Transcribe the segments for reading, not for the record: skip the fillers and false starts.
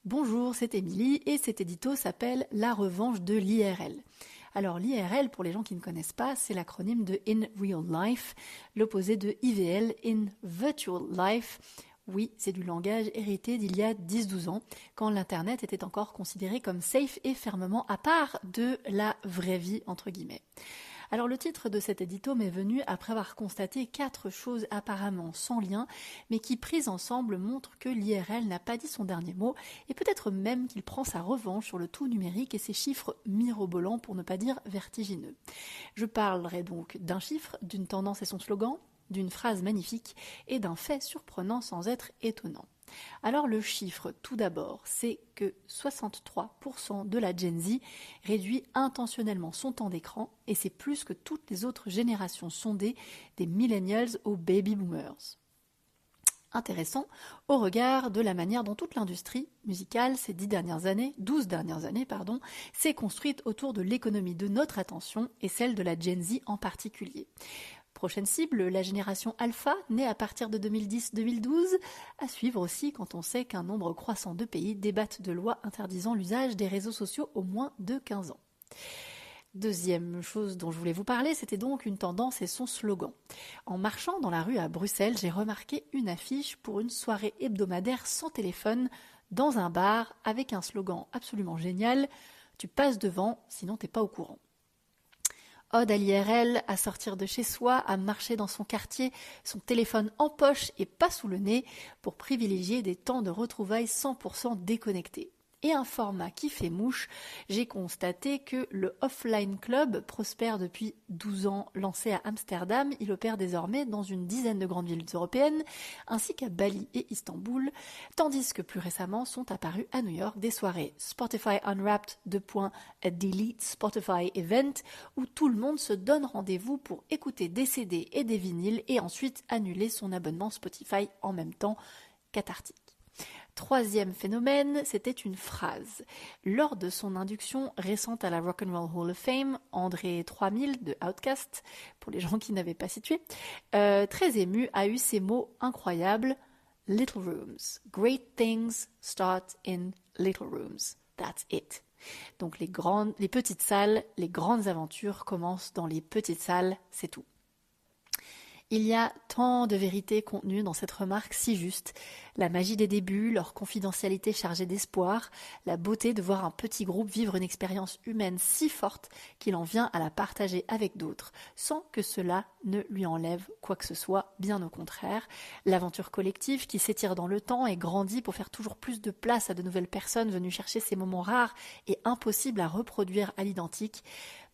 Bonjour, c'est Émilie et cet édito s'appelle La revanche de l'IRL. Alors l'IRL, pour les gens qui ne connaissent pas, c'est l'acronyme de In Real Life, l'opposé de IVL, In Virtual Life. Oui, c'est du langage hérité d'il y a 10-12 ans, quand l'Internet était encore considéré comme safe et fermement à part de la vraie vie, entre guillemets. Alors le titre de cet édito m'est venu après avoir constaté 4 choses apparemment sans lien, mais qui prises ensemble montrent que l'IRL n'a pas dit son dernier mot, et peut-être même qu'il prend sa revanche sur le tout numérique et ses chiffres mirobolants pour ne pas dire vertigineux. Je parlerai donc d'un chiffre, d'une tendance et son slogan, d'une phrase magnifique et d'un fait surprenant sans être étonnant. Alors le chiffre, tout d'abord, c'est que 63% de la Gen Z réduit intentionnellement son temps d'écran et c'est plus que toutes les autres générations sondées des millennials aux baby boomers. Intéressant au regard de la manière dont toute l'industrie musicale ces 12 dernières années, s'est construite autour de l'économie de notre attention et celle de la Gen Z en particulier. Prochaine cible, la génération Alpha, née à partir de 2010-2012, à suivre aussi quand on sait qu'un nombre croissant de pays débattent de lois interdisant l'usage des réseaux sociaux au moins de 15 ans. Deuxième chose dont je voulais vous parler, c'était donc une tendance et son slogan. En marchant dans la rue à Bruxelles, j'ai remarqué une affiche pour une soirée hebdomadaire sans téléphone dans un bar avec un slogan absolument génial « Tu passes devant, sinon t'es pas au courant ». Ode à l'IRL, à sortir de chez soi, à marcher dans son quartier, son téléphone en poche et pas sous le nez, pour privilégier des temps de retrouvailles 100% déconnectés. Et un format qui fait mouche, j'ai constaté que le Offline Club prospère depuis 12 ans. Lancé à Amsterdam, il opère désormais dans une dizaine de grandes villes européennes, ainsi qu'à Bali et Istanbul, tandis que plus récemment sont apparues à New York des soirées Spotify Unwrapped /Delete Spotify Event, où tout le monde se donne rendez-vous pour écouter des CD et des vinyles et ensuite annuler son abonnement Spotify en même temps, cathartique. Troisième phénomène, c'était une phrase. Lors de son induction récente à la Rock'n'Roll Hall of Fame, André 3000 de Outkast, pour les gens qui n'avaient pas situé, très ému, a eu ces mots incroyables. Little rooms. Great things start in little rooms. That's it. Donc les petites salles, les grandes aventures commencent dans les petites salles, c'est tout. Il y a tant de vérité contenue dans cette remarque si juste. La magie des débuts, leur confidentialité chargée d'espoir, la beauté de voir un petit groupe vivre une expérience humaine si forte qu'il en vient à la partager avec d'autres, sans que cela ne lui enlève quoi que ce soit, bien au contraire. L'aventure collective qui s'étire dans le temps et grandit pour faire toujours plus de place à de nouvelles personnes venues chercher ces moments rares et impossibles à reproduire à l'identique.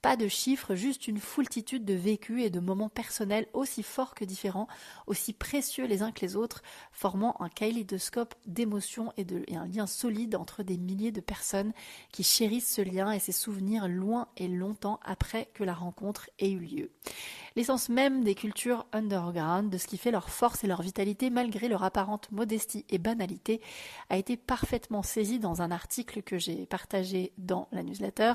Pas de chiffres, juste une foultitude de vécus et de moments personnels aussi forts que différents, aussi précieux les uns que les autres, formant un kaléidoscope d'émotions et un lien solide entre des milliers de personnes qui chérissent ce lien et ses souvenirs loin et longtemps après que la rencontre ait eu lieu. L'essence même des cultures underground, de ce qui fait leur force et leur vitalité malgré leur apparente modestie et banalité, a été parfaitement saisie dans un article que j'ai partagé dans la newsletter,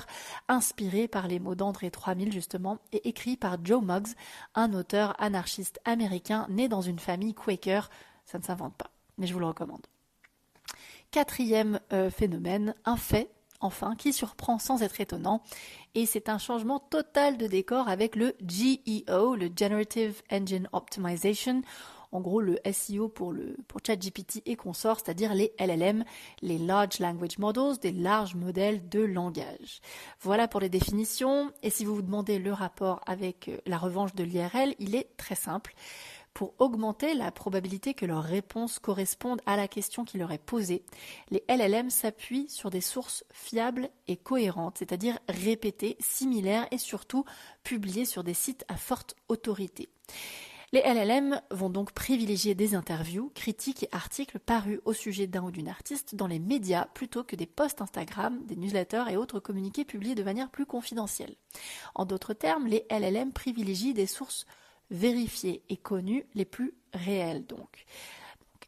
inspiré par les mots d'André 3000 justement, et écrit par Joe Muggs, un auteur anarchiste américain né dans une famille Quaker. Ça ne s'invente pas, mais je vous le recommande. Quatrième phénomène, un fait, enfin, qui surprend sans être étonnant, et c'est un changement total de décor avec le GEO, le Generative Engine Optimization, en gros le SEO pour ChatGPT et consorts, c'est-à-dire les LLM, les Large Language Models, des larges modèles de langage. Voilà pour les définitions, et si vous vous demandez le rapport avec la revanche de l'IRL, il est très simple. Pour augmenter la probabilité que leurs réponses correspondent à la question qui leur est posée, les LLM s'appuient sur des sources fiables et cohérentes, c'est-à-dire répétées, similaires et surtout publiées sur des sites à forte autorité. Les LLM vont donc privilégier des interviews, critiques et articles parus au sujet d'un ou d'une artiste dans les médias plutôt que des posts Instagram, des newsletters et autres communiqués publiés de manière plus confidentielle. En d'autres termes, les LLM privilégient des sources vérifiées et connues, les plus réelles donc.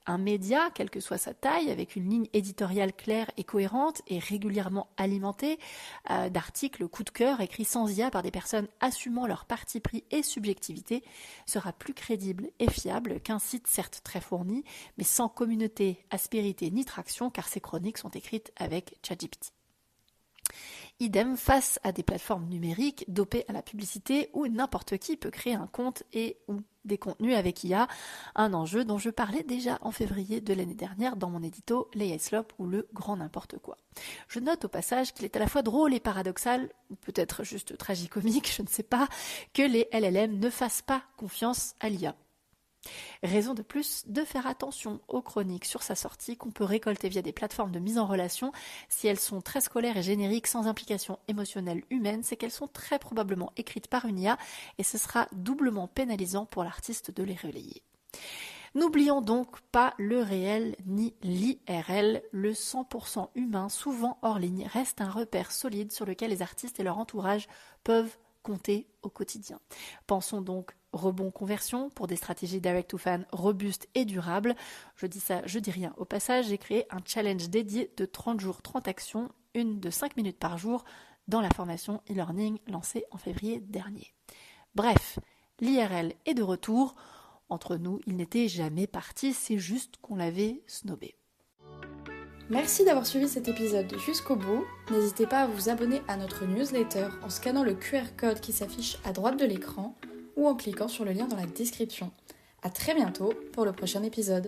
Un média, quelle que soit sa taille, avec une ligne éditoriale claire et cohérente et régulièrement alimentée d'articles coup de cœur écrits sans IA par des personnes assumant leur parti pris et subjectivité, sera plus crédible et fiable qu'un site certes très fourni, mais sans communauté, aspérité ni traction, car ces chroniques sont écrites avec ChatGPT. Idem face à des plateformes numériques dopées à la publicité où n'importe qui peut créer un compte et ou des contenus avec IA, un enjeu dont je parlais déjà en février de l'année dernière dans mon édito l'AI Slop ou le grand n'importe quoi. Je note au passage qu'il est à la fois drôle et paradoxal, ou peut-être juste tragicomique, je ne sais pas, que les LLM ne fassent pas confiance à l'IA. Raison de plus de faire attention aux chroniques sur sa sortie qu'on peut récolter via des plateformes de mise en relation. Si elles sont très scolaires et génériques sans implication émotionnelle humaine, c'est qu'elles sont très probablement écrites par une IA et ce sera doublement pénalisant pour l'artiste de les relayer. N'oublions donc pas le réel ni l'IRL, le 100% humain, souvent hors ligne, reste un repère solide sur lequel les artistes et leur entourage peuvent compter au quotidien. Pensons donc rebond conversion pour des stratégies direct to fan robustes et durables. Je dis ça, je dis rien. Au passage, j'ai créé un challenge dédié de 30 jours, 30 actions, une de 5 minutes par jour dans la formation e-learning lancée en février dernier. Bref, l'IRL est de retour. Entre nous, il n'était jamais parti, c'est juste qu'on l'avait snobé. Merci d'avoir suivi cet épisode jusqu'au bout. N'hésitez pas à vous abonner à notre newsletter en scannant le QR code qui s'affiche à droite de l'écran ou en cliquant sur le lien dans la description. À très bientôt pour le prochain épisode.